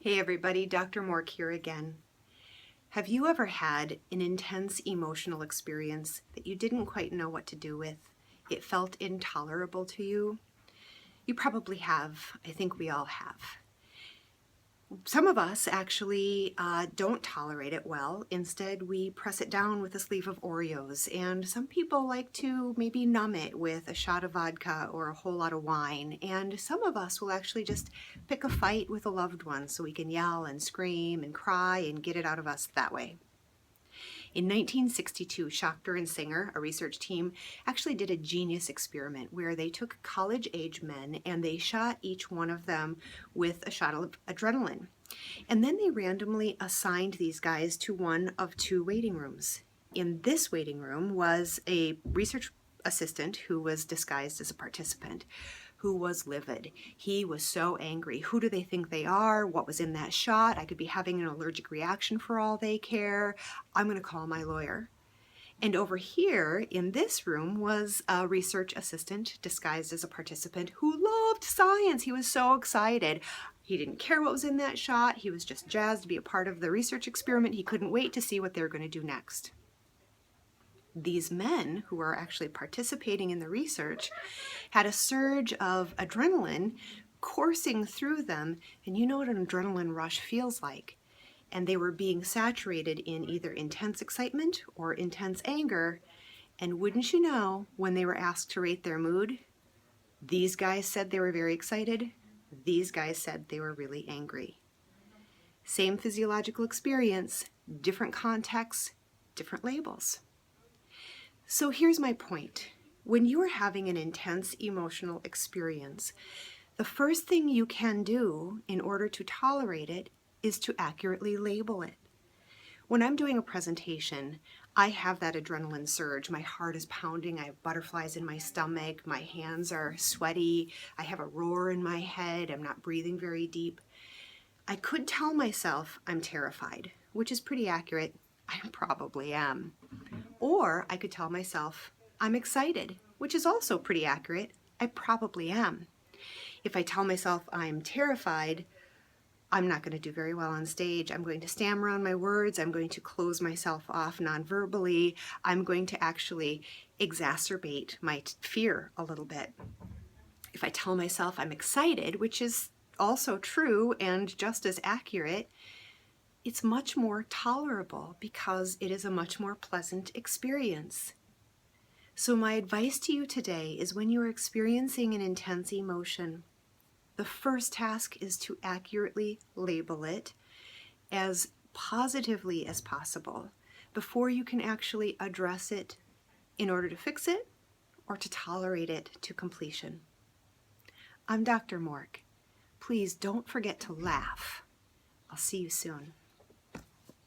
Hey everybody, Dr. Mork here again. Have you ever had an intense emotional experience that you didn't quite know what to do with? It felt intolerable to you? You probably have. I think we all have. Some of us actually don't tolerate it well. Instead, we press it down with a sleeve of Oreos. And some people like to maybe numb it with a shot of vodka or a whole lot of wine. And some of us will actually just pick a fight with a loved one so we can yell and scream and cry and get it out of us that way. In 1962, Schachter and Singer, a research team, actually did a genius experiment where they took college-age men and they shot each one of them with a shot of adrenaline. And then they randomly assigned these guys to one of two waiting rooms. In this waiting room was a research assistant who was disguised as a participant, who was livid. He was so angry. Who do they think they are? What was in that shot? I could be having an allergic reaction for all they care. I'm going to call my lawyer. And over here in this room was a research assistant disguised as a participant who loved science. He was so excited. He didn't care what was in that shot. He was just jazzed to be a part of the research experiment. He couldn't wait to see what they were going to do next. These men who were actually participating in the research had a surge of adrenaline coursing through them, and you know what an adrenaline rush feels like. And they were being saturated in either intense excitement or intense anger, and wouldn't you know, when they were asked to rate their mood, these guys said they were very excited, these guys said they were really angry. Same physiological experience, different contexts, different labels. So here's my point. When you are having an intense emotional experience, the first thing you can do in order to tolerate it is to accurately label it. When I'm doing a presentation, I have that adrenaline surge. My heart is pounding, I have butterflies in my stomach, my hands are sweaty, I have a roar in my head, I'm not breathing very deep. I could tell myself I'm terrified, which is pretty accurate. I probably am. Or I could tell myself I'm excited, which is also pretty accurate. I probably am. If I tell myself I'm terrified, I'm not going to do very well on stage. I'm going to stammer on my words. I'm going to close myself off non-verbally. I'm going to actually exacerbate my fear a little bit. If I tell myself I'm excited, which is also true and just as accurate, it's much more tolerable because it is a much more pleasant experience. So my advice to you today is when you are experiencing an intense emotion, the first task is to accurately label it as positively as possible before you can actually address it in order to fix it or to tolerate it to completion. I'm Dr. Mork. Please don't forget to laugh. I'll see you soon.